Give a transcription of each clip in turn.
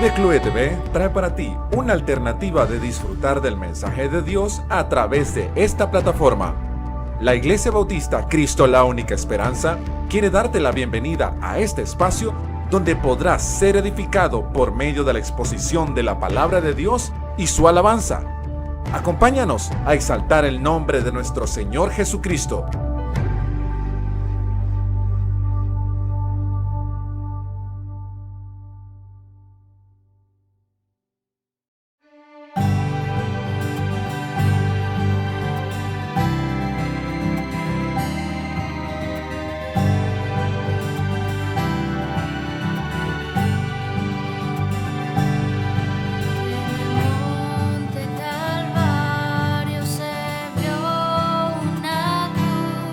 Vive Club ETV trae para ti una alternativa de disfrutar del mensaje de Dios a través de esta plataforma. La Iglesia Bautista Cristo la Única Esperanza quiere darte la bienvenida a este espacio donde podrás ser edificado por medio de la exposición de la palabra de Dios y su alabanza. Acompáñanos a exaltar el nombre de nuestro Señor Jesucristo. Monte Calvario se vio una cruz.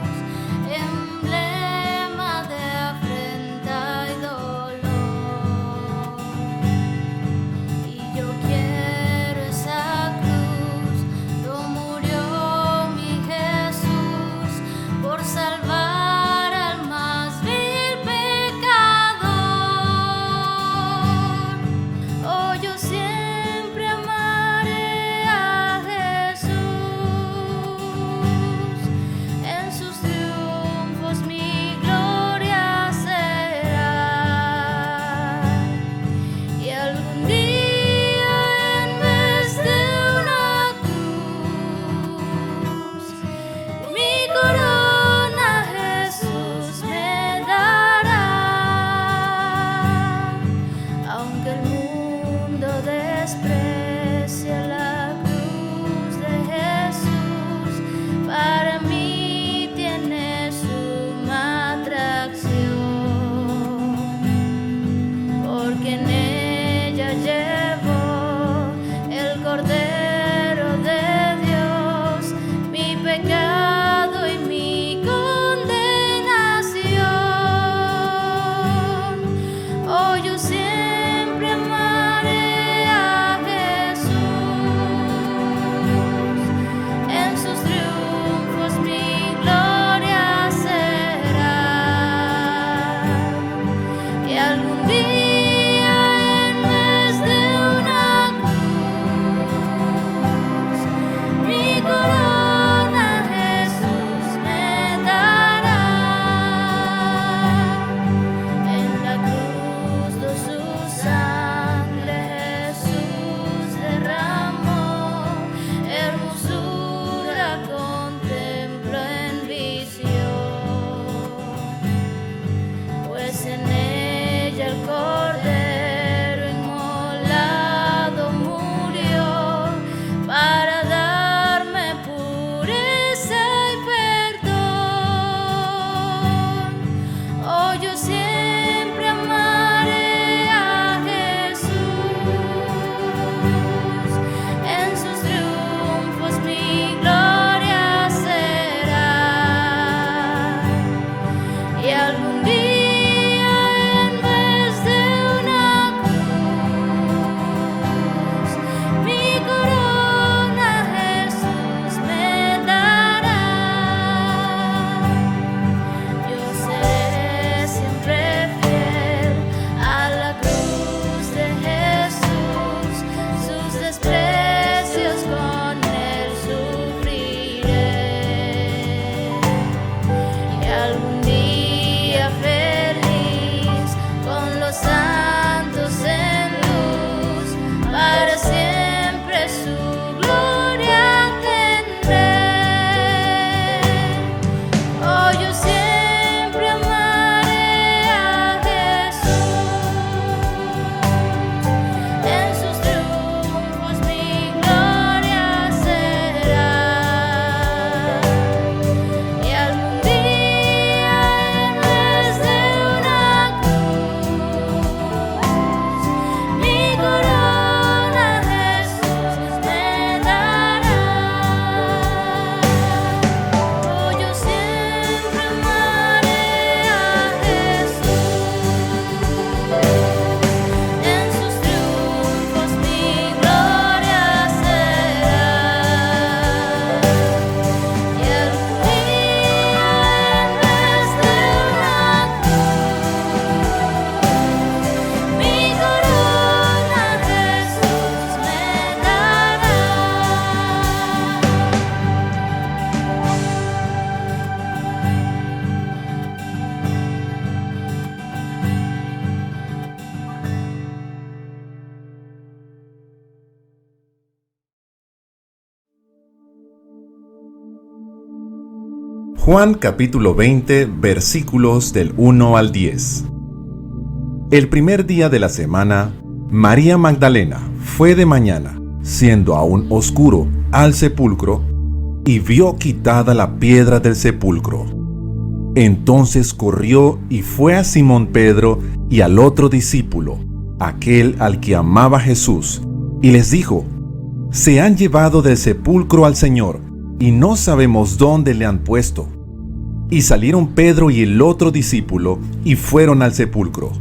Juan capítulo 20, versículos del 1 al 10. El primer día de la semana, María Magdalena fue de mañana, siendo aún oscuro, al sepulcro, y vio quitada la piedra del sepulcro. Entonces corrió y fue a Simón Pedro y al otro discípulo, aquel al que amaba Jesús, y les dijo: «Se han llevado del sepulcro al Señor, y no sabemos dónde le han puesto». Y salieron Pedro y el otro discípulo, y fueron al sepulcro.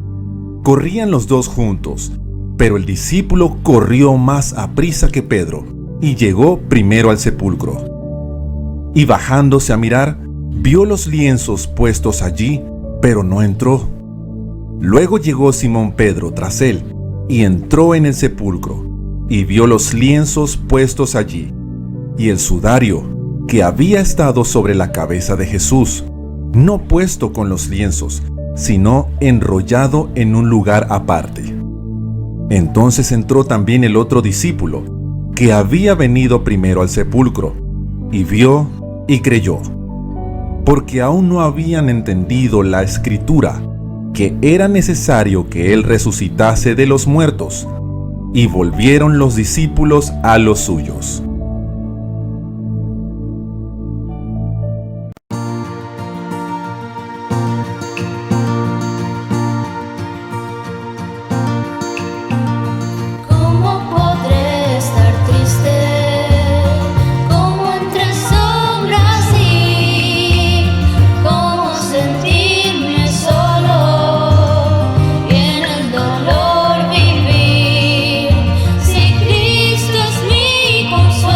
Corrían los dos juntos, pero el discípulo corrió más aprisa que Pedro, y llegó primero al sepulcro. Y bajándose a mirar, vio los lienzos puestos allí, pero no entró. Luego llegó Simón Pedro tras él, y entró en el sepulcro, y vio los lienzos puestos allí, y el sudario que había estado sobre la cabeza de Jesús, no puesto con los lienzos, sino enrollado en un lugar aparte. Entonces entró también el otro discípulo, que había venido primero al sepulcro, y vio y creyó, porque aún no habían entendido la escritura, que era necesario que él resucitase de los muertos, y volvieron los discípulos a los suyos. Consuelo.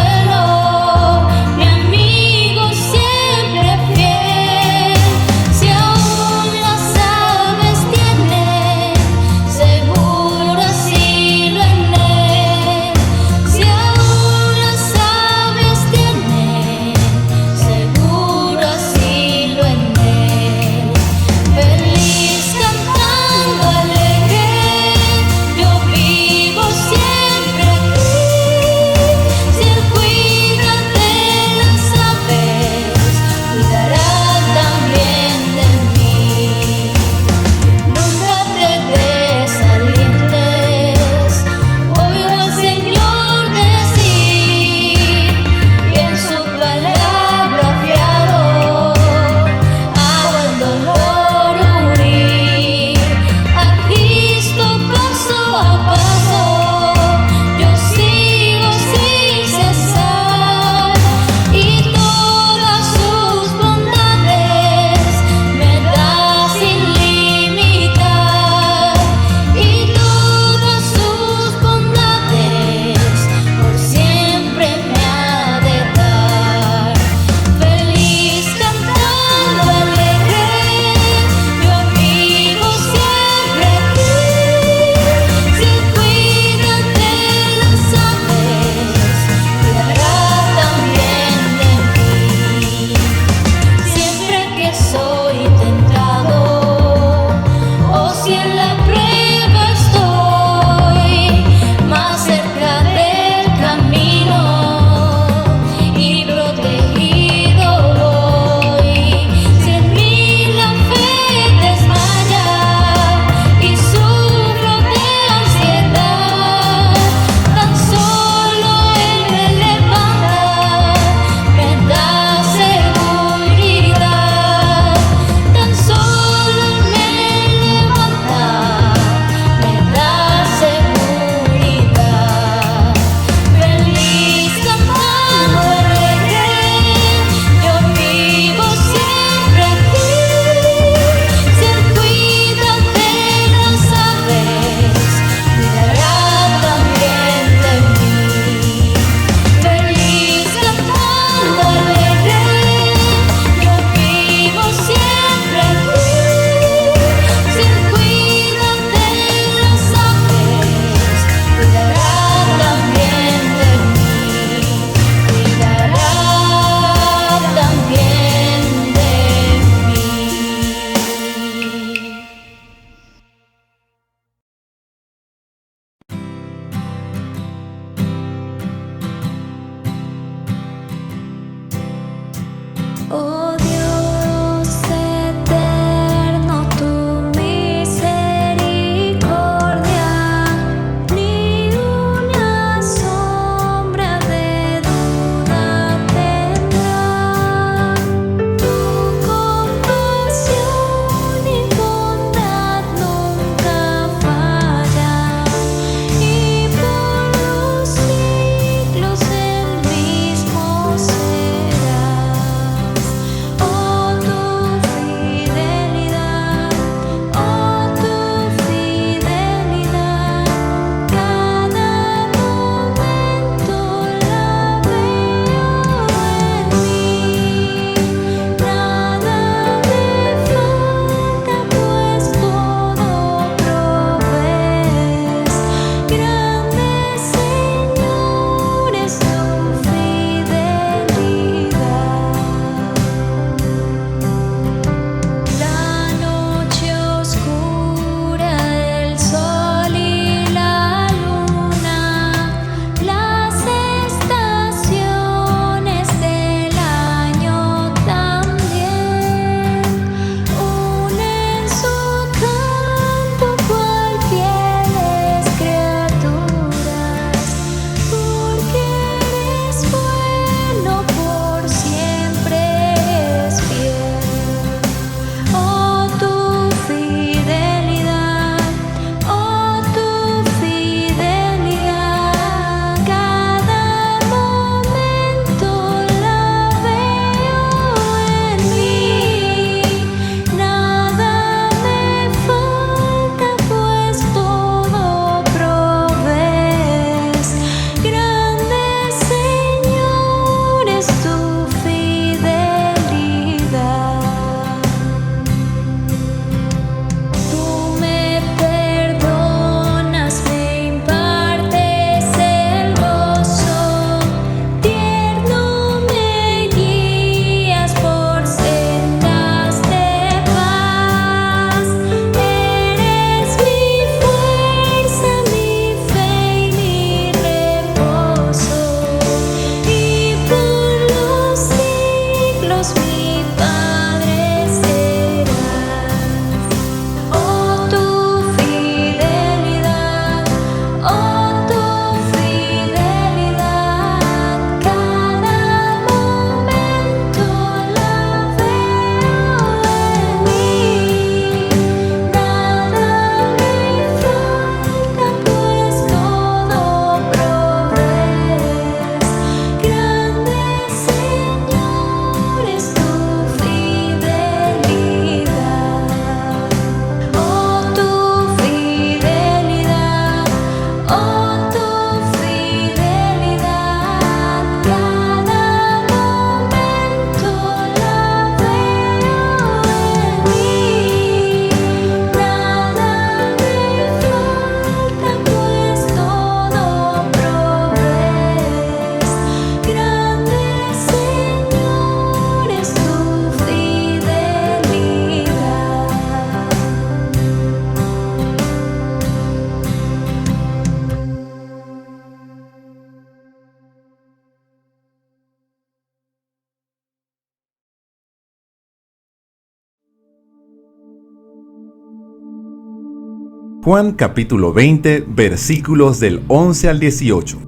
Juan capítulo 20, versículos del 11 al 18.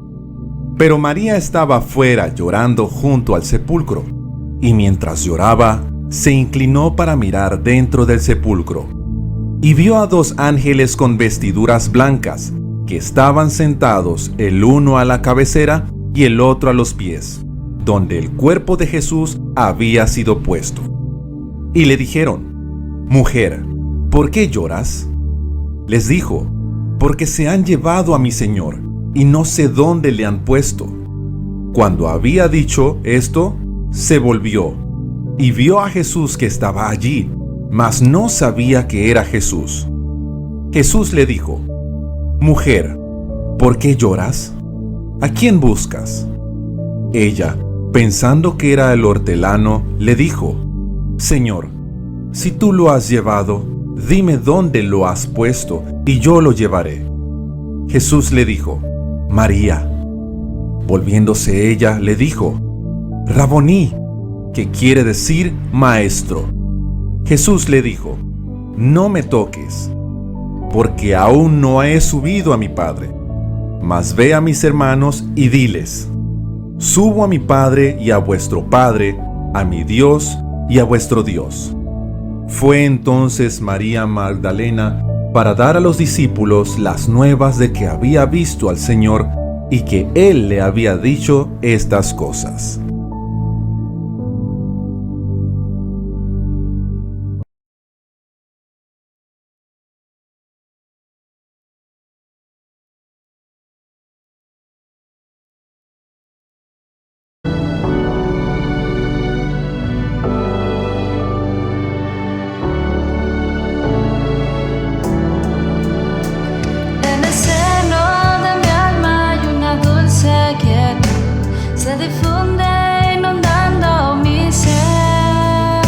Pero María estaba fuera llorando junto al sepulcro, y mientras lloraba, se inclinó para mirar dentro del sepulcro, y vio a dos ángeles con vestiduras blancas, que estaban sentados el uno a la cabecera y el otro a los pies, donde el cuerpo de Jesús había sido puesto. Y le dijeron: Mujer, ¿por qué lloras? Les dijo: Porque se han llevado a mi Señor, y no sé dónde le han puesto. Cuando había dicho esto, se volvió, y vio a Jesús que estaba allí, mas no sabía que era Jesús. Jesús le dijo: Mujer, ¿por qué lloras? ¿A quién buscas? Ella, pensando que era el hortelano, le dijo: Señor, si tú lo has llevado, dime dónde lo has puesto, y yo lo llevaré. Jesús le dijo: María. Volviéndose ella, le dijo: Raboní, que quiere decir maestro. Jesús le dijo: No me toques, porque aún no he subido a mi Padre. Mas ve a mis hermanos y diles: Subo a mi Padre y a vuestro Padre, a mi Dios y a vuestro Dios. Fue entonces María Magdalena para dar a los discípulos las nuevas de que había visto al Señor y que Él le había dicho estas cosas. En el seno de mi alma hay una dulce quietud, se difunde inundando mi ser.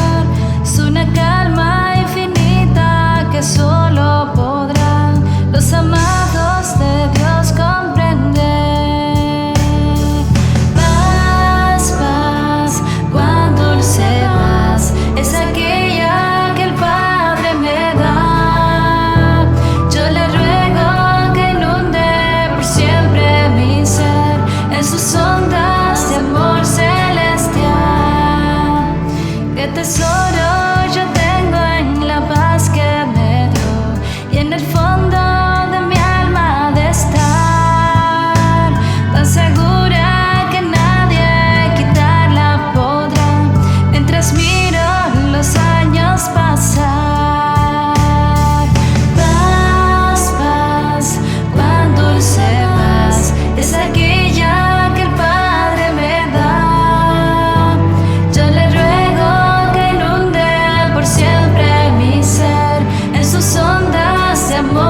Es una calma infinita que solo podrán los amados de Dios comprender. Paz, paz, cuán dulce paz, es aquella que el Padre me da. Yo le ruego que inunde por siempre mi ser en sus ondas de amor celestial. Qué tesoro yo tengo en la paz que me dio, y en el fondo de mi alma de estar tan segura que nadie quitarla podrá, mientras miro los años pasar. Paz, paz, cuán dulce paz, es aquella que el Padre me da. Yo le ruego que inunde por siempre mi ser en sus ondas de amor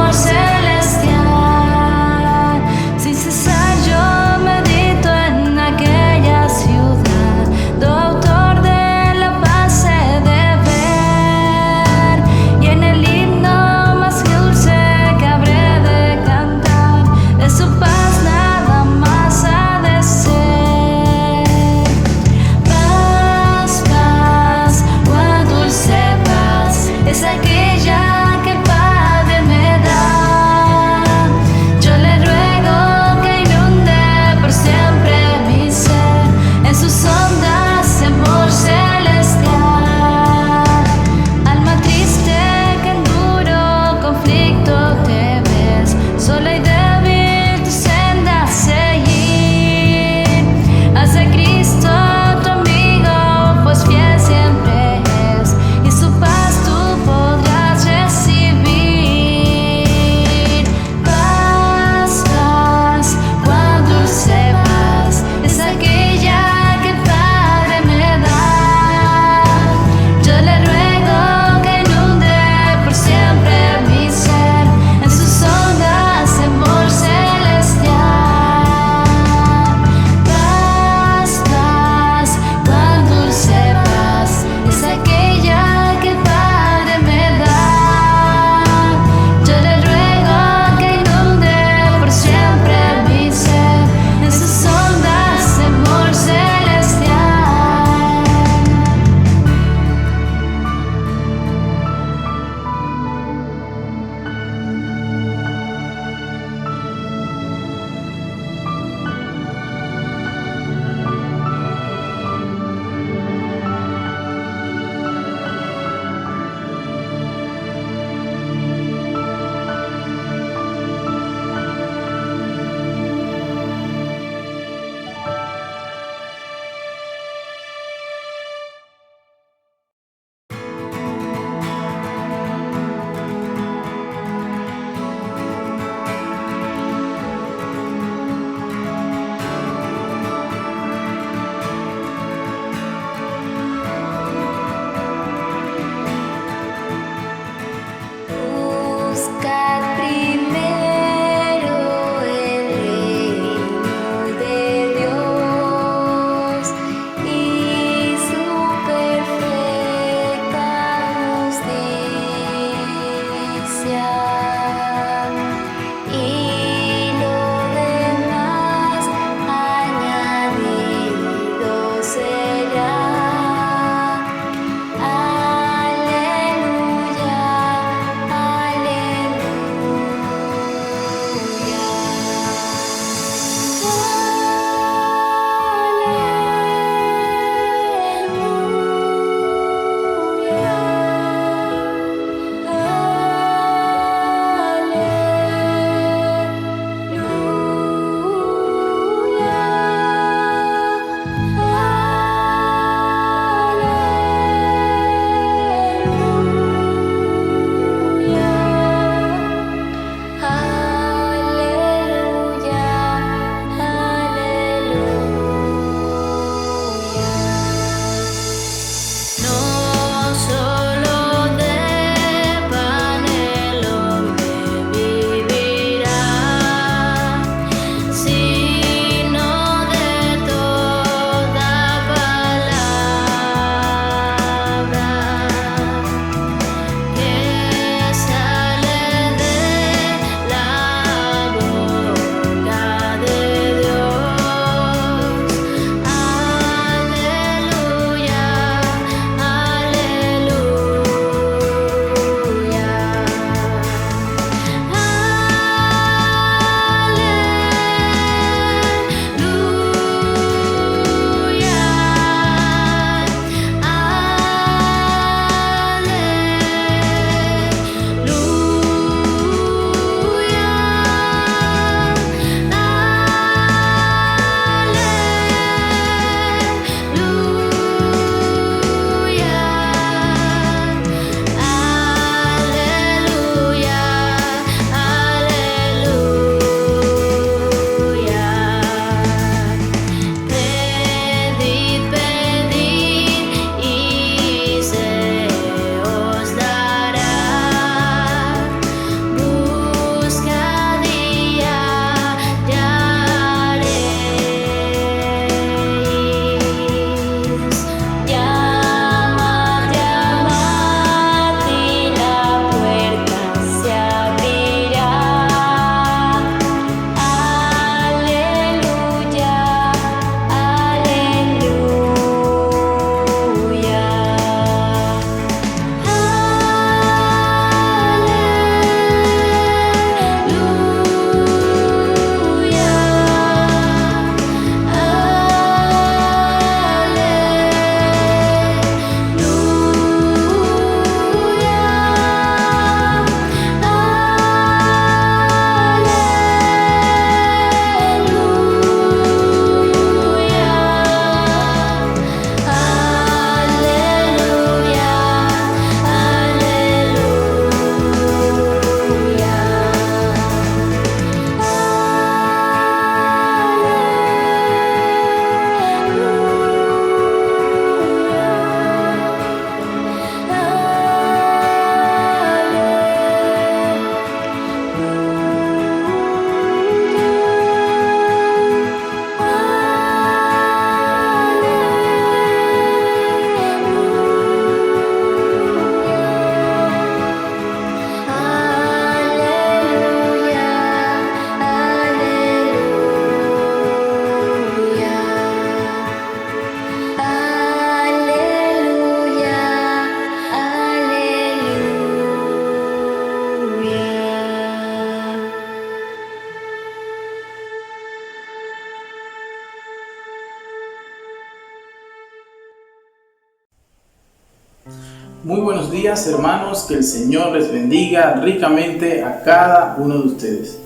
Muy buenos días, hermanos, que el Señor les bendiga ricamente a cada uno de ustedes.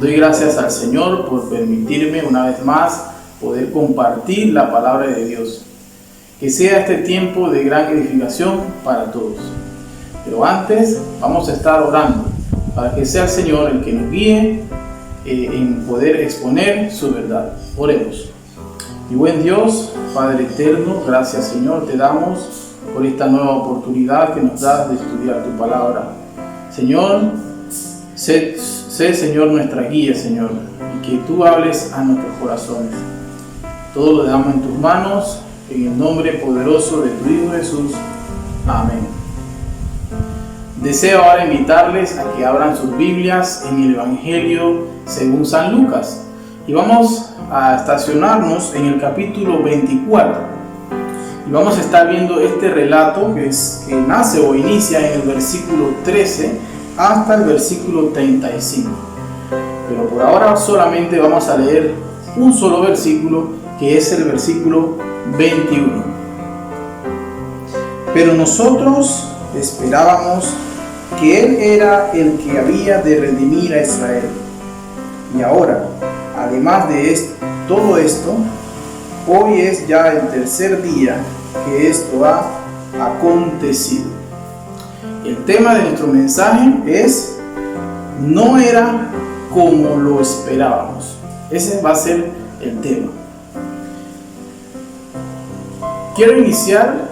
Doy gracias al Señor por permitirme una vez más poder compartir la palabra de Dios. Que sea este tiempo de gran edificación para todos. Pero antes vamos a estar orando para que sea el Señor el que nos guíe en poder exponer su verdad. Oremos. Mi buen Dios, Padre eterno, gracias Señor, te damos por esta nueva oportunidad que nos das de estudiar tu palabra. Señor, sé Señor nuestra guía, Señor, y que tú hables a nuestros corazones. Todo lo dejamos en tus manos, en el nombre poderoso de tu Hijo Jesús. Amén. Deseo ahora invitarles a que abran sus Biblias en el Evangelio según San Lucas. Y vamos a estacionarnos en el capítulo 24. Y vamos a estar viendo este relato que nace o inicia en el versículo 13 hasta el versículo 35. Pero por ahora solamente vamos a leer un solo versículo, que es el versículo 21. Pero nosotros esperábamos que Él era el que había de redimir a Israel. Y ahora, además de todo esto, hoy es ya el tercer día que esto ha acontecido. El tema de nuestro mensaje es: no era como lo esperábamos. Ese va a ser el tema. Quiero iniciar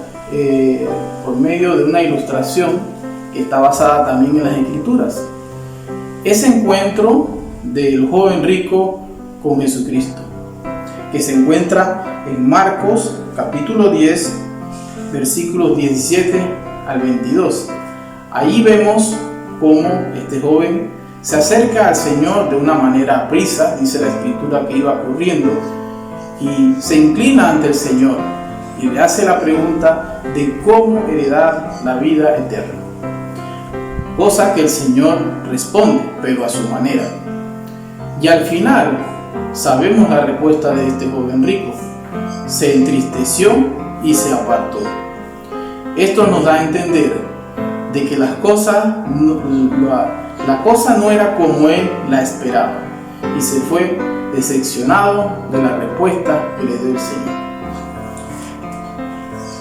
por medio de una ilustración que está basada también en las Escrituras. Ese encuentro del joven rico con Jesucristo, que se encuentra en Marcos capítulo 10, versículos 17 al 22. Ahí vemos cómo este joven se acerca al Señor de una manera aprisa, dice la Escritura que iba corriendo, y se inclina ante el Señor y le hace la pregunta de cómo heredar la vida eterna. Cosa que el Señor responde, pero a su manera. Y al final sabemos la respuesta de este joven rico: se entristeció y se apartó. Esto nos da a entender de que la cosa no era como él la esperaba, y se fue decepcionado de la respuesta que le dio el Señor.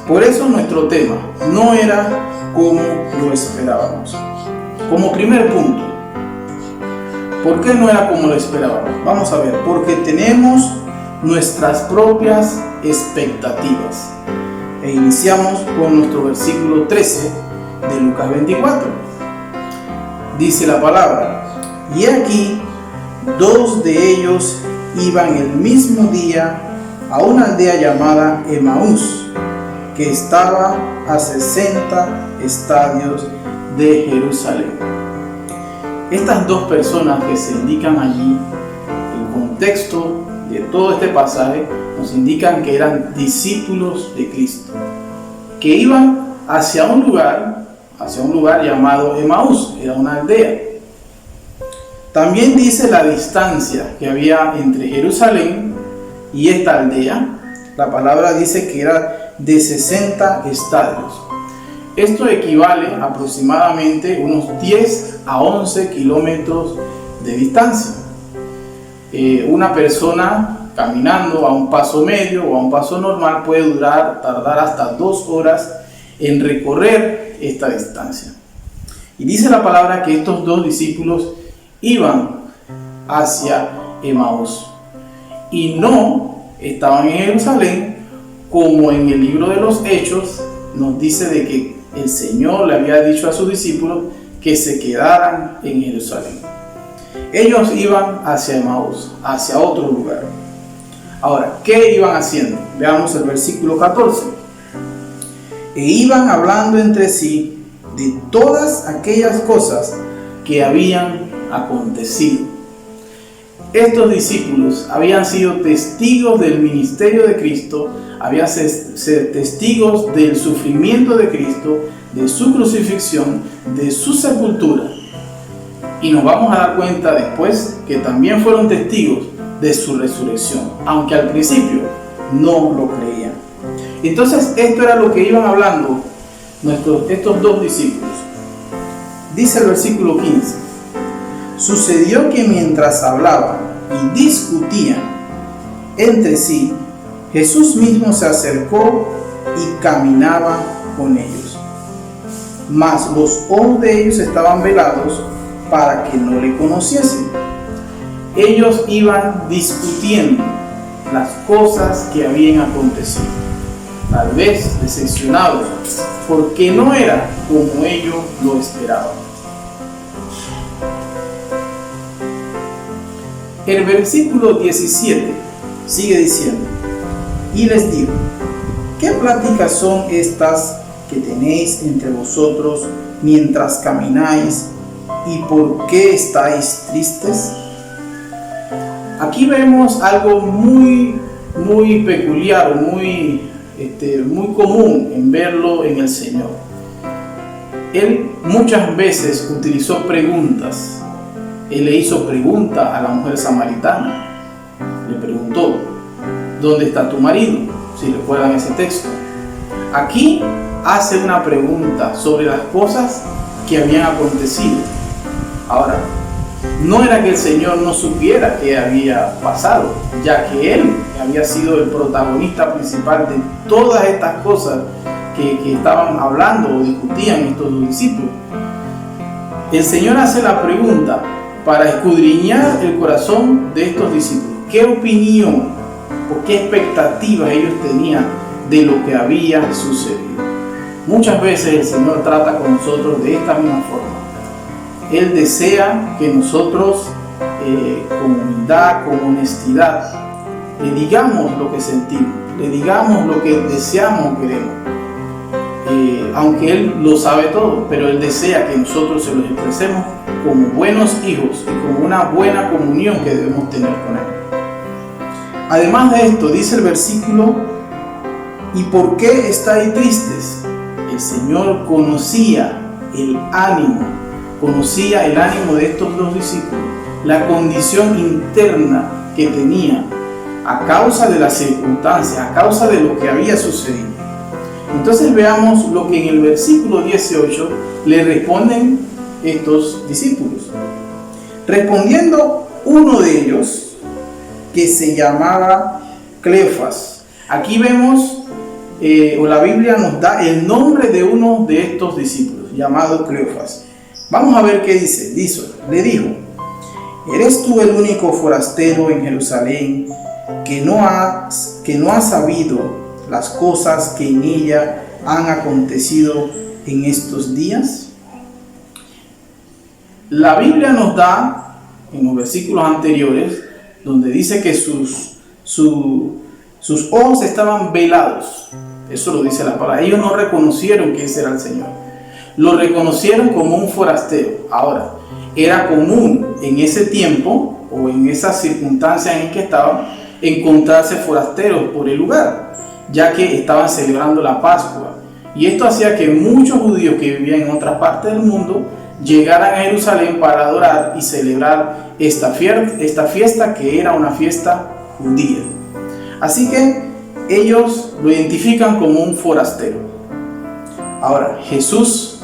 Por eso nuestro tema no era como lo esperábamos. Como primer punto, ¿por qué no era como lo esperábamos? Vamos a ver, porque tenemos nuestras propias expectativas. E iniciamos con nuestro versículo 13 de Lucas 24. Dice la palabra: y aquí dos de ellos iban el mismo día a una aldea llamada Emaús, que estaba a 60 estadios de Jerusalén. Estas dos personas que se indican allí, el contexto de todo este pasaje nos indican que eran discípulos de Cristo, que iban hacia un lugar llamado Emaús, era una aldea. También dice la distancia que había entre Jerusalén y esta aldea. La palabra dice que era de 60 estadios. Esto equivale aproximadamente unos 10 a 11 kilómetros de distancia. Una persona caminando a un paso medio o a un paso normal puede tardar hasta 2 horas en recorrer esta distancia. Y dice la palabra que estos dos discípulos iban hacia Emaús y no estaban en Jerusalén, como en el libro de los Hechos nos dice de que el Señor le había dicho a sus discípulos que se quedaran en Jerusalén. Ellos iban hacia Emaús, hacia otro lugar. Ahora, ¿qué iban haciendo? Veamos el versículo 14. E iban hablando entre sí de todas aquellas cosas que habían acontecido. Estos discípulos habían sido testigos del ministerio de Cristo, habían sido testigos del sufrimiento de Cristo, de su crucifixión, de su sepultura. Y nos vamos a dar cuenta después que también fueron testigos de su resurrección, aunque al principio no lo creían. Entonces esto era lo que iban hablando estos dos discípulos. Dice el versículo 15: sucedió que mientras hablaban y discutían entre sí, Jesús mismo se acercó y caminaba con ellos. Mas los ojos de ellos estaban velados para que no le conociesen. Ellos iban discutiendo las cosas que habían acontecido, tal vez decepcionados, porque no era como ellos lo esperaban. El versículo 17 sigue diciendo: y les dijo, ¿qué pláticas son estas que tenéis entre vosotros mientras camináis, y por qué estáis tristes? Aquí vemos algo muy peculiar, muy común en verlo en el Señor. Él muchas veces utilizó preguntas. Él le hizo pregunta a la mujer samaritana. Le preguntó: ¿dónde está tu marido? Si recuerdan ese texto. Aquí hace una pregunta sobre las cosas que habían acontecido. Ahora, no era que el Señor no supiera qué había pasado, ya que Él había sido el protagonista principal de todas estas cosas que estaban hablando o discutían estos dos discípulos. El Señor hace la pregunta para escudriñar el corazón de estos discípulos. ¿Qué opinión o qué expectativas ellos tenían de lo que había sucedido? Muchas veces el Señor trata con nosotros de esta misma forma. Él desea que nosotros, con humildad, con honestidad, le digamos lo que sentimos, le digamos lo que deseamos o queremos. Aunque Él lo sabe todo, pero Él desea que nosotros se lo expresemos como buenos hijos y como una buena comunión que debemos tener con Él. Además de esto, dice el versículo: ¿y por qué estáis tristes? El Señor conocía el ánimo de estos dos discípulos, la condición interna que tenía a causa de las circunstancias, a causa de lo que había sucedido. Entonces veamos lo que en el versículo 18 le responden estos discípulos. Respondiendo uno de ellos, que se llamaba Cleofas. Aquí vemos, o la Biblia nos da el nombre de uno de estos discípulos, llamado Cleofas. Vamos a ver qué dice. Le dijo: ¿eres tú el único forastero en Jerusalén que no ha sabido las cosas que en ella han acontecido en estos días? La Biblia nos da, en los versículos anteriores, donde dice que sus ojos estaban velados. Eso lo dice la palabra. Ellos no reconocieron que ese era el Señor. Lo reconocieron como un forastero. Ahora, era común en ese tiempo o en esas circunstancias en que estaban encontrarse forasteros por el lugar, ya que estaban celebrando la Pascua. Y esto hacía que muchos judíos que vivían en otras partes del mundo llegaran a Jerusalén para adorar y celebrar esta fiesta que era una fiesta judía. Así que ellos lo identifican como un forastero. Ahora, Jesús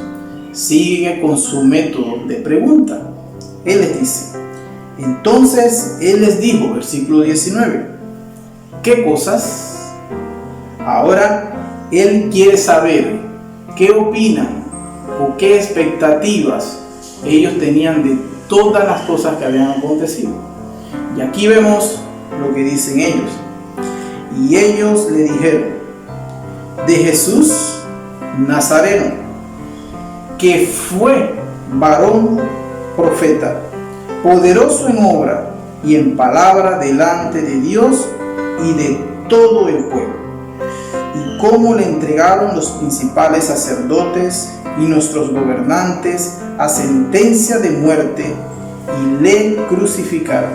sigue con su método de pregunta. Él les dice: entonces Él les dijo, versículo 19, ¿qué cosas? Ahora Él quiere saber qué opinan o qué expectativas ellos tenían de todas las cosas que habían acontecido. Y aquí vemos lo que dicen ellos. Y ellos le dijeron: de Jesús Nazareno, que fue varón profeta, poderoso en obra y en palabra delante de Dios y de todo el pueblo, y cómo le entregaron los principales sacerdotes y nuestros gobernantes a sentencia de muerte y le crucificaron.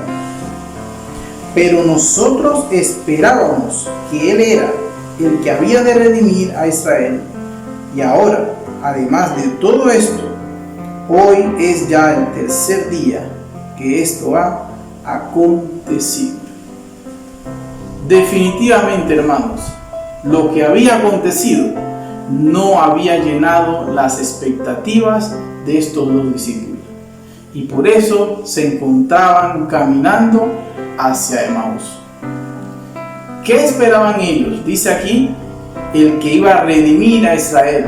Pero nosotros esperábamos que Él era el que había de redimir a Israel. Y ahora, además de todo esto, hoy es ya el tercer día que esto ha acontecido. Definitivamente, hermanos, lo que había acontecido no había llenado las expectativas de estos dos discípulos. Y por eso se encontraban caminando hacia Emaús. ¿Qué esperaban ellos? Dice aquí, el que iba a redimir a Israel,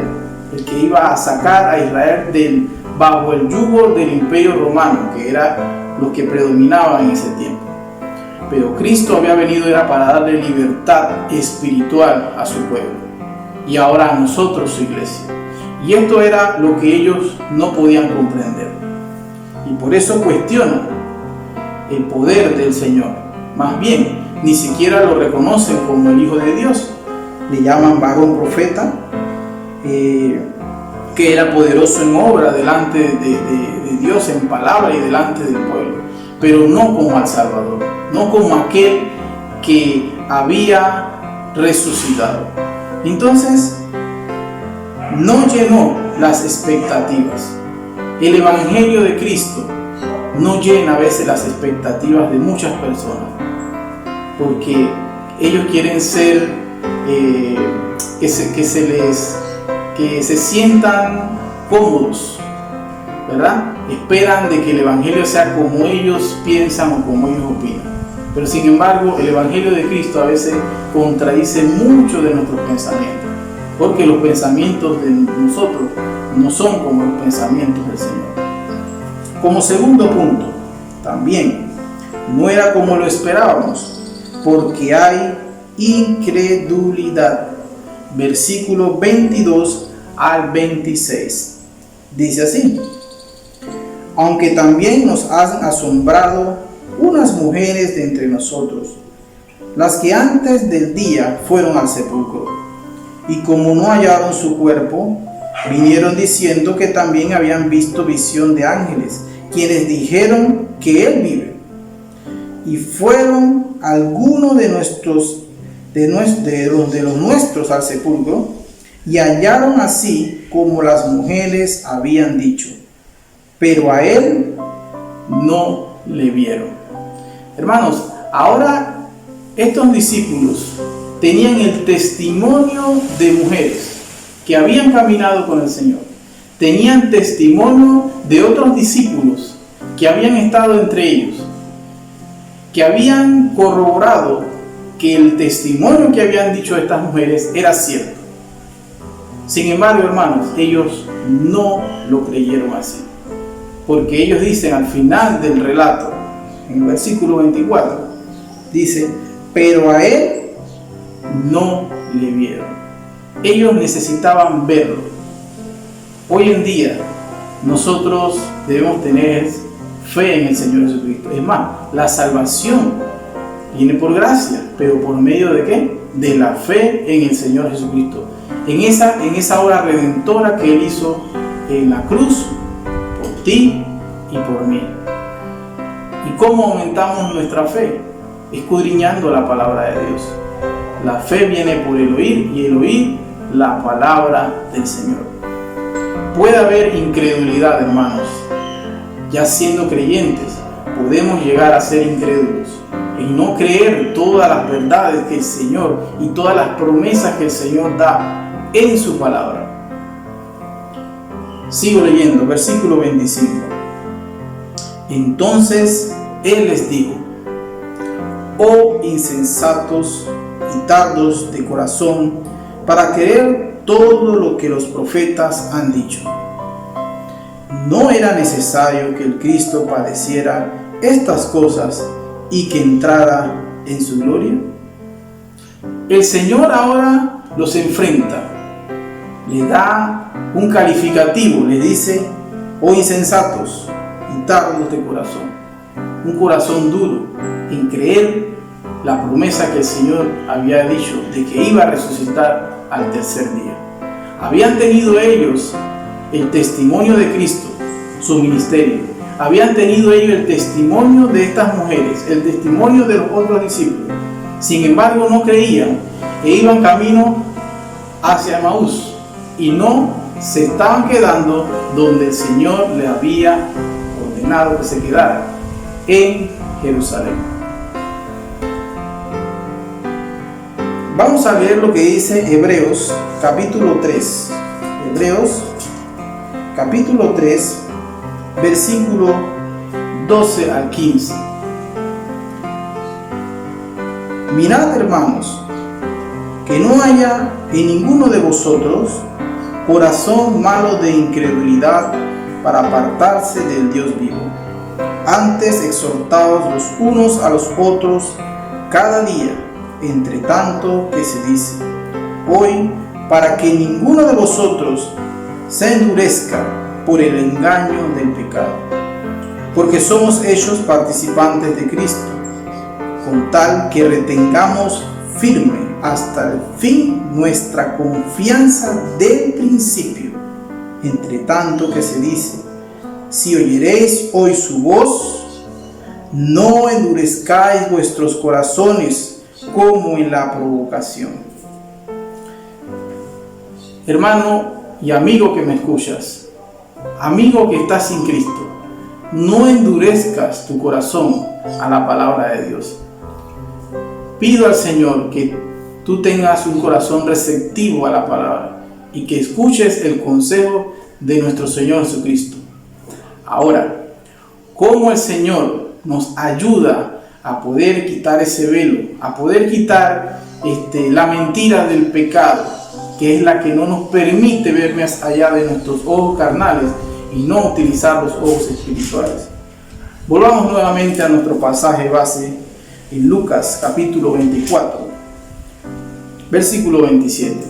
el que iba a sacar a Israel bajo el yugo del imperio romano, que era lo que predominaba en ese tiempo. Pero Cristo había venido era para darle libertad espiritual a su pueblo, y ahora a nosotros, su iglesia. Y esto era lo que ellos no podían comprender, y por eso cuestionan el poder del Señor. Más bien, ni siquiera lo reconocen como el Hijo de Dios. Le llaman varón profeta, que era poderoso en obra delante de Dios, en palabra y delante del pueblo, pero no como al Salvador, no como aquel que había resucitado. Entonces, no llenó las expectativas. El Evangelio de Cristo no llena a veces las expectativas de muchas personas, porque ellos quieren ser, que se sientan cómodos, ¿verdad? Esperan de que el Evangelio sea como ellos piensan o como ellos opinan. Pero sin embargo, el Evangelio de Cristo a veces contradice mucho de nuestros pensamientos, porque los pensamientos de nosotros no son como los pensamientos del Señor. Como segundo punto, también no era como lo esperábamos, porque hay incredulidad. Versículo 22 al 26. Dice así: aunque también nos han asombrado unas mujeres de entre nosotros, las que antes del día fueron al sepulcro, y como no hallaron su cuerpo, vinieron diciendo que también habían visto visión de ángeles, quienes dijeron que él vive. Y fueron algunos de los nuestros al sepulcro, y hallaron así como las mujeres habían dicho, pero a él no le vieron. Hermanos, ahora estos discípulos tenían el testimonio de mujeres que habían caminado con el Señor. Tenían testimonio de otros discípulos que habían estado entre ellos, que habían corroborado que el testimonio que habían dicho estas mujeres era cierto. Sin embargo, hermanos, ellos no lo creyeron así, porque ellos dicen al final del relato, en el versículo 24, dice: pero a él no le vieron. Ellos necesitaban verlo. Hoy en día nosotros debemos tener fe en el Señor Jesucristo. Es más, la salvación viene por gracia, pero ¿por medio de qué? De la fe en el Señor Jesucristo, en esa obra redentora que Él hizo en la cruz por ti y por mí. ¿Y cómo aumentamos nuestra fe? Escudriñando la palabra de Dios. La fe viene por el oír, y el oír la palabra del Señor. Puede haber incredulidad, hermanos. Ya siendo creyentes, podemos llegar a ser incrédulos y no creer todas las verdades que el Señor y todas las promesas que el Señor da en su palabra. Sigo leyendo, versículo 25. Entonces Él les dijo: oh insensatos y tardos de corazón, para creer todo lo que los profetas han dicho. ¿No era necesario que el Cristo padeciera estas cosas y que entrara en su gloria? El Señor ahora los enfrenta, le da un calificativo, le dice: oh insensatos y tardos de corazón. Un corazón duro en creer la promesa que el Señor había dicho de que iba a resucitar al tercer día. Habían tenido ellos el testimonio de Cristo, su ministerio. Habían tenido ellos el testimonio de estas mujeres, el testimonio de los otros discípulos. Sin embargo, no creían e iban camino hacia Emaús y no se estaban quedando donde el Señor les había ordenado que se quedaran, en Jerusalén. Vamos a leer lo que dice Hebreos capítulo 3. Hebreos capítulo 3, versículo 12 al 15. Mirad, hermanos, que no haya en ninguno de vosotros corazón malo de incredulidad para apartarse del Dios vivo. Antes exhortaos los unos a los otros cada día, entre tanto que se dice, hoy, para que ninguno de vosotros se endurezca por el engaño del pecado, porque somos hechos participantes de Cristo, con tal que retengamos firme hasta el fin nuestra confianza del principio, entre tanto que se dice, si oyeréis hoy su voz, no endurezcáis vuestros corazones como en la provocación. Hermano y amigo que me escuchas, amigo que estás sin Cristo, no endurezcas tu corazón a la palabra de Dios. Pido al Señor que tú tengas un corazón receptivo a la palabra y que escuches el consejo de nuestro Señor Jesucristo. Ahora, ¿cómo el Señor nos ayuda a poder quitar ese velo, a poder quitar la mentira del pecado, que es la que no nos permite ver más allá de nuestros ojos carnales y no utilizar los ojos espirituales? Volvamos nuevamente a nuestro pasaje base en Lucas capítulo 24, versículo 27.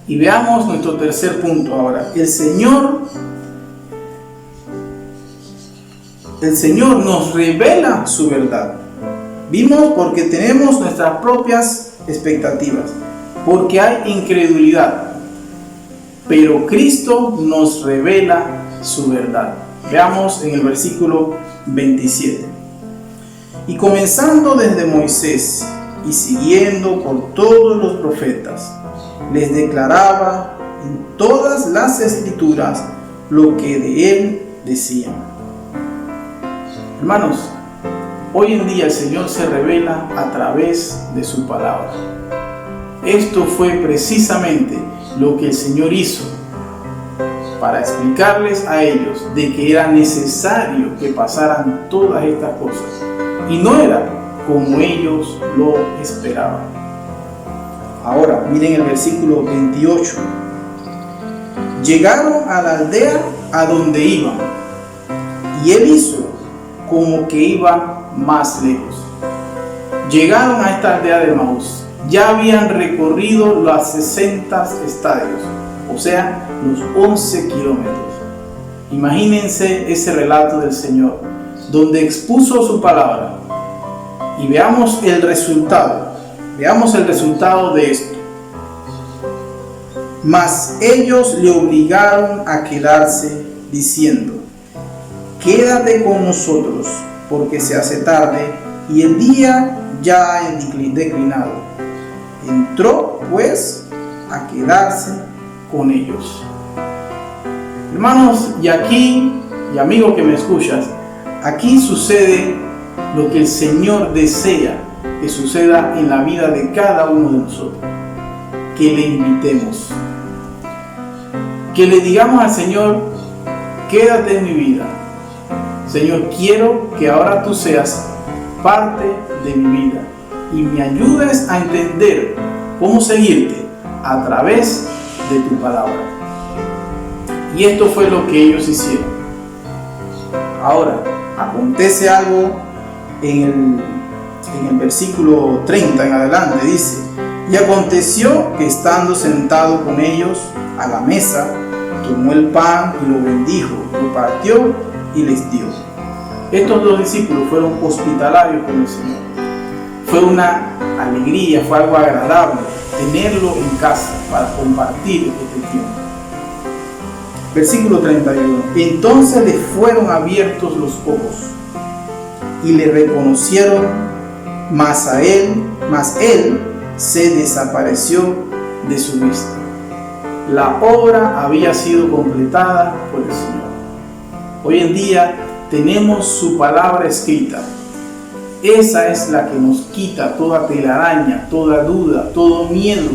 Y veamos nuestro tercer punto ahora. El Señor nos revela su verdad. Vimos porque tenemos nuestras propias expectativas, porque hay incredulidad, pero Cristo nos revela su verdad. Veamos en el versículo 27. Y comenzando desde Moisés y siguiendo por todos los profetas, les declaraba en todas las escrituras lo que de él decían. Hermanos, hoy en día el Señor se revela a través de su palabra. Esto fue precisamente lo que el Señor hizo para explicarles a ellos de que era necesario que pasaran todas estas cosas. Y no era como ellos lo esperaban. Ahora, miren el versículo 28. Llegaron a la aldea a donde iban, y él hizo como que iba más lejos. Llegaron a esta aldea de Emaús. Ya habían recorrido los 60 estadios, o sea, los 11 kilómetros. Imagínense ese relato del Señor, donde expuso su palabra. Y veamos el resultado. Veamos el resultado de esto. Mas ellos le obligaron a quedarse, diciendo, quédate con nosotros, porque se hace tarde y el día ya ha declinado. Entró pues a quedarse con ellos. Hermanos, y aquí, y amigo que me escuchas, aquí sucede lo que el Señor desea que suceda en la vida de cada uno de nosotros. Que le invitemos, que le digamos al Señor, quédate en mi vida. Señor, quiero que ahora tú seas parte de mi vida y me ayudes a entender cómo seguirte a través de tu palabra. Y esto fue lo que ellos hicieron. Ahora, acontece algo en el versículo 30 en adelante. Dice, y aconteció que estando sentado con ellos a la mesa, tomó el pan y lo bendijo, lo partió y les dio. Estos dos discípulos fueron hospitalarios con el Señor. Fue una alegría, fue algo agradable tenerlo en casa para compartir este tiempo. Versículo 31. Entonces le fueron abiertos los ojos y le reconocieron, mas él se desapareció de su vista. La obra había sido completada por el Señor. Hoy en día tenemos su palabra escrita. Esa es la que nos quita toda telaraña, toda duda, todo miedo,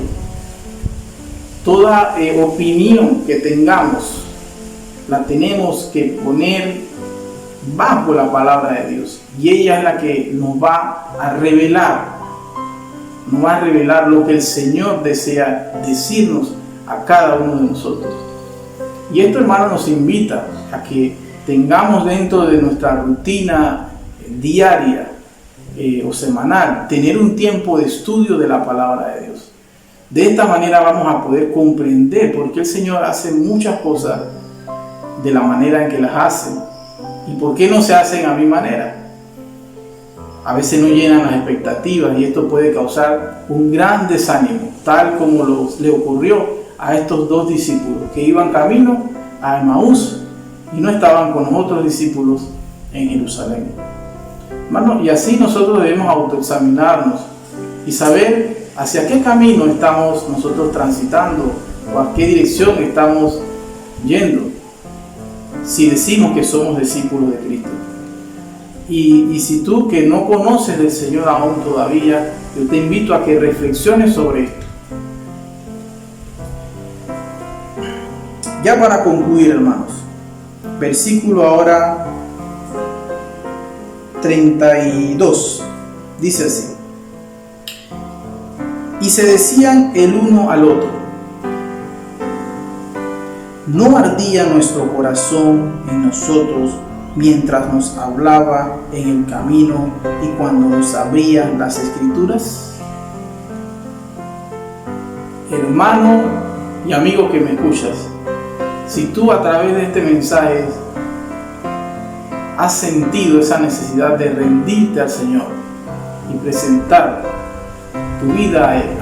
toda opinión que tengamos. La tenemos que poner bajo la palabra de Dios. Y ella es la que nos va a revelar lo que el Señor desea decirnos a cada uno de nosotros. Y esto, hermano, nos invita a que tengamos dentro de nuestra rutina diaria o semanal, tener un tiempo de estudio de la palabra de Dios. De esta manera vamos a poder comprender por qué el Señor hace muchas cosas de la manera en que las hace y por qué no se hacen a mi manera. A veces no llenan las expectativas y esto puede causar un gran desánimo, tal como le ocurrió a estos dos discípulos que iban camino a Emaús y no estaban con los otros discípulos en Jerusalén. Hermano, y así nosotros debemos autoexaminarnos y saber hacia qué camino estamos nosotros transitando o a qué dirección estamos yendo, si decimos que somos discípulos de Cristo. Y si tú que no conoces del Señor aún todavía, yo te invito a que reflexiones sobre esto. Ya para concluir, hermanos, versículo ahora 32, dice así: y se decían el uno al otro, ¿no ardía nuestro corazón en nosotros mientras nos hablaba en el camino y cuando nos abría las Escrituras? Hermano y amigo que me escuchas, si tú a través de este mensaje has sentido esa necesidad de rendirte al Señor y presentar tu vida a Él,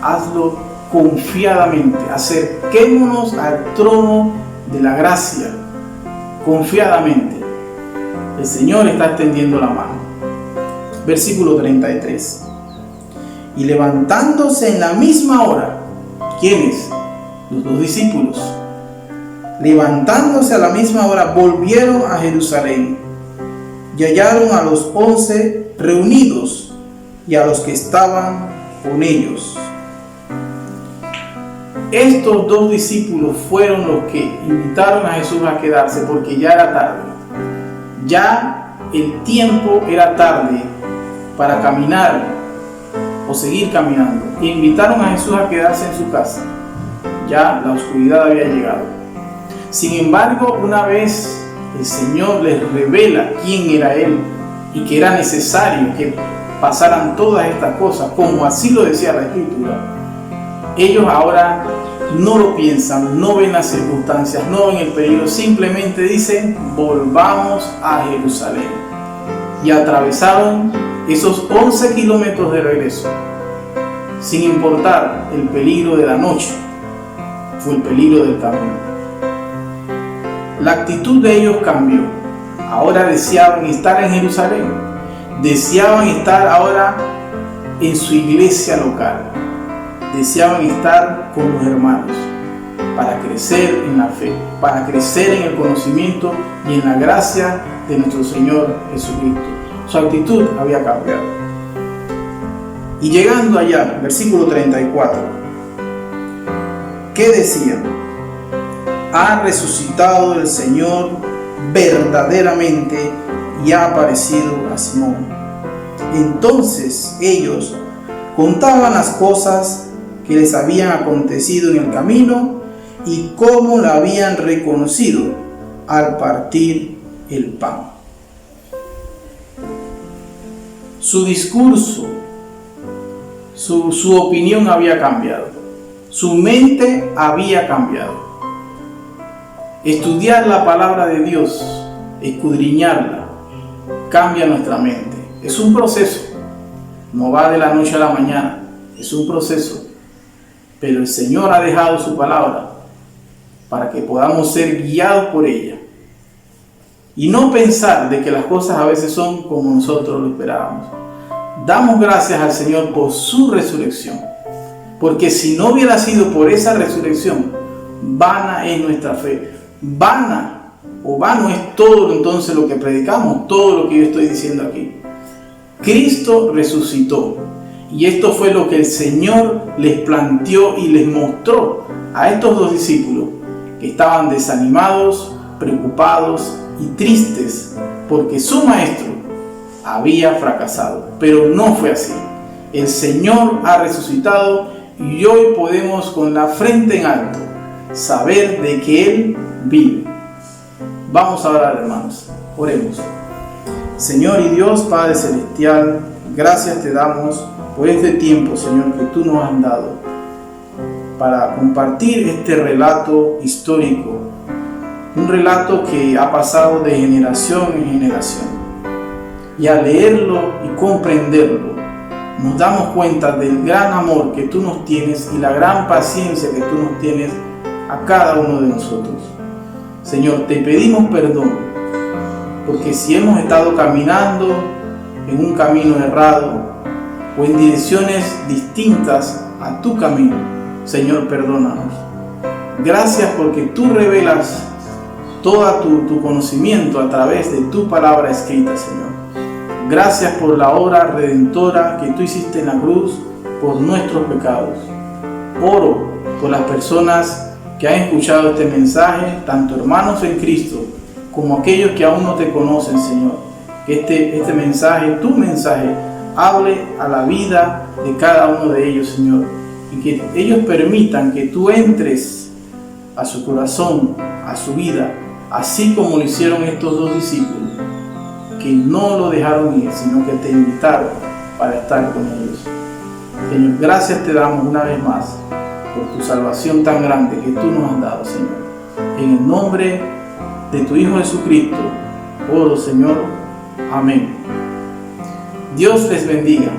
hazlo confiadamente. Acerquémonos al trono de la gracia confiadamente. El Señor está extendiendo la mano. Versículo 33: y levantándose en la misma hora, ¿quiénes? Los dos discípulos. Levantándose a la misma hora, volvieron a Jerusalén y hallaron a los 11 reunidos y a los que estaban con ellos. Estos dos discípulos fueron los que invitaron a Jesús a quedarse porque ya era tarde. Ya el tiempo era tarde para caminar o seguir caminando. E invitaron a Jesús a quedarse en su casa. Ya la oscuridad había llegado. Sin embargo, una vez el Señor les revela quién era Él y que era necesario que pasaran todas estas cosas, como así lo decía la Escritura, ellos ahora no lo piensan, no ven las circunstancias, no ven el peligro, simplemente dicen: volvamos a Jerusalén. Y atravesaron esos 11 kilómetros de regreso, sin importar el peligro de la noche o el peligro del camino. La actitud de ellos cambió. Ahora deseaban estar en Jerusalén, deseaban estar ahora en su iglesia local, deseaban estar con los hermanos para crecer en la fe, para crecer en el conocimiento y en la gracia de nuestro Señor Jesucristo. Su actitud había cambiado. Y llegando allá, versículo 34, ¿qué decían? Ha resucitado el Señor verdaderamente y ha aparecido a Simón. Entonces ellos contaban las cosas que les habían acontecido en el camino y cómo la habían reconocido al partir el pan. Su discurso, su opinión había cambiado, su mente había cambiado. Estudiar la palabra de Dios, escudriñarla, cambia nuestra mente. Es un proceso, no va de la noche a la mañana, es un proceso. Pero el Señor ha dejado su palabra para que podamos ser guiados por ella. Y no pensar de que las cosas a veces son como nosotros lo esperábamos. Damos gracias al Señor por su resurrección. Porque si no hubiera sido por esa resurrección, vana es nuestra fe. Vano es todo entonces lo que predicamos, todo lo que yo estoy diciendo aquí. Cristo resucitó. Y esto fue lo que el Señor les planteó y les mostró a estos dos discípulos que estaban desanimados, preocupados y tristes porque su maestro había fracasado. Pero no fue así. El Señor ha resucitado y hoy podemos con la frente en alto saber de que Él vive. Vamos a orar, hermanos. Oremos. Señor y Dios Padre Celestial, gracias te damos por este tiempo, Señor, que tú nos has dado para compartir este relato histórico, un relato que ha pasado de generación en generación. Y al leerlo y comprenderlo, nos damos cuenta del gran amor que tú nos tienes y la gran paciencia que tú nos tienes a cada uno de nosotros. Señor, te pedimos perdón, porque si hemos estado caminando en un camino errado o en direcciones distintas a tu camino, Señor, perdónanos. Gracias porque tú revelas todo tu conocimiento a través de tu palabra escrita, Señor. Gracias por la obra redentora que tú hiciste en la cruz por nuestros pecados. Oro por las personas que han escuchado este mensaje, tanto hermanos en Cristo como aquellos que aún no te conocen, Señor. Que este mensaje, tu mensaje, hable a la vida de cada uno de ellos, Señor. Y que ellos permitan que tú entres a su corazón, a su vida, así como lo hicieron estos dos discípulos, que no lo dejaron ir, sino que te invitaron para estar con ellos. Señor, gracias te damos una vez más por tu salvación tan grande que tú nos has dado, Señor. En el nombre de tu Hijo Jesucristo, oro, Señor. Amén. Dios les bendiga.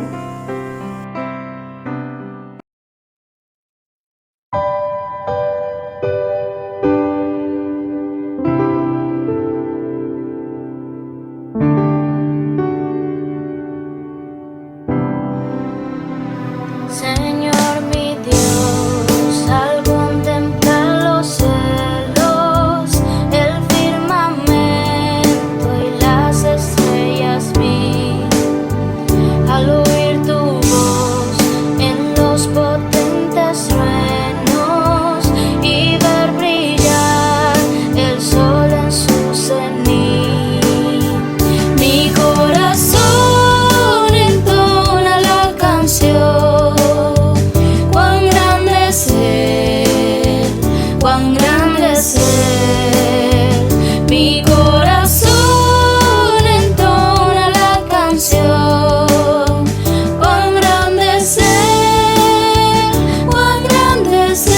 Señor mi Dios, al contemplar los cielos, el firmamento y las estrellas vi, al oír tu voz en los potentes truenos y ver brillar el sol en su cenit, mi corazón entona la canción. Mi corazón entona la canción, cuán grande es Él, cuán grande es Él.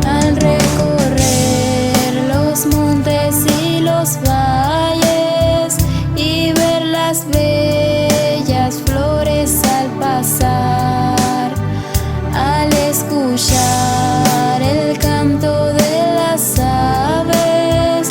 Al recorrer los montes y los valles y ver las bellas flores al pasar, al escuchar el canto de las aves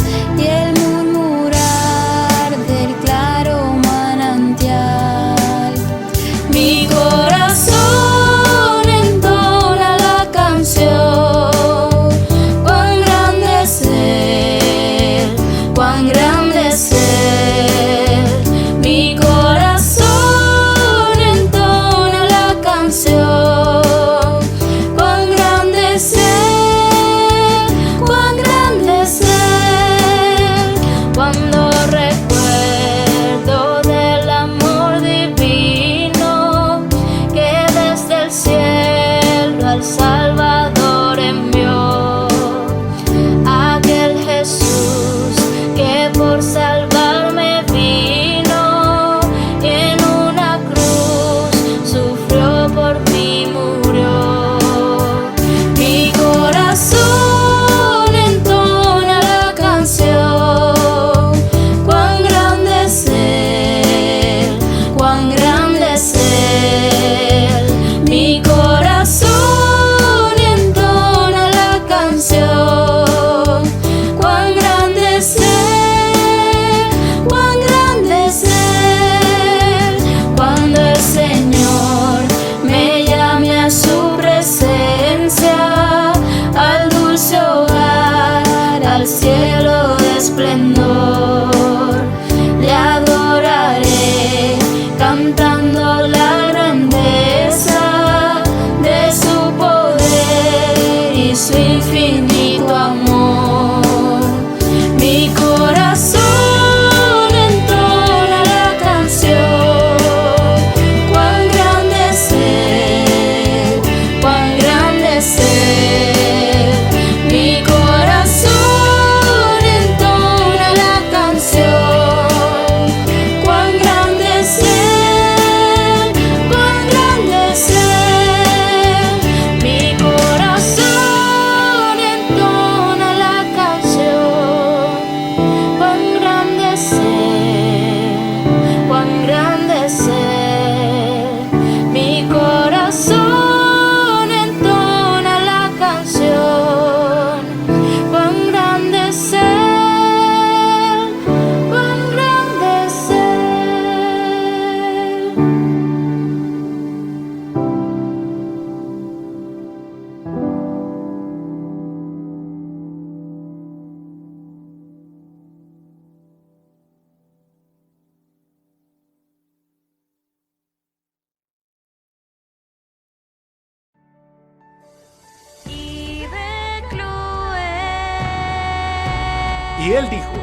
Y él dijo: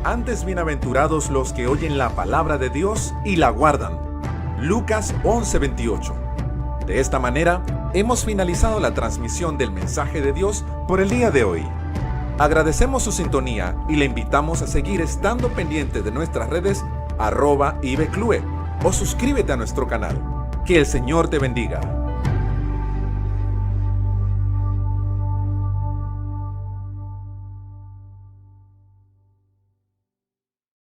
antes bienaventurados los que oyen la palabra de Dios y la guardan. Lucas 11:28. De esta manera, hemos finalizado la transmisión del mensaje de Dios por el día de hoy. Agradecemos su sintonía y le invitamos a seguir estando pendiente de nuestras redes @ibclue o suscríbete a nuestro canal. Que el Señor te bendiga.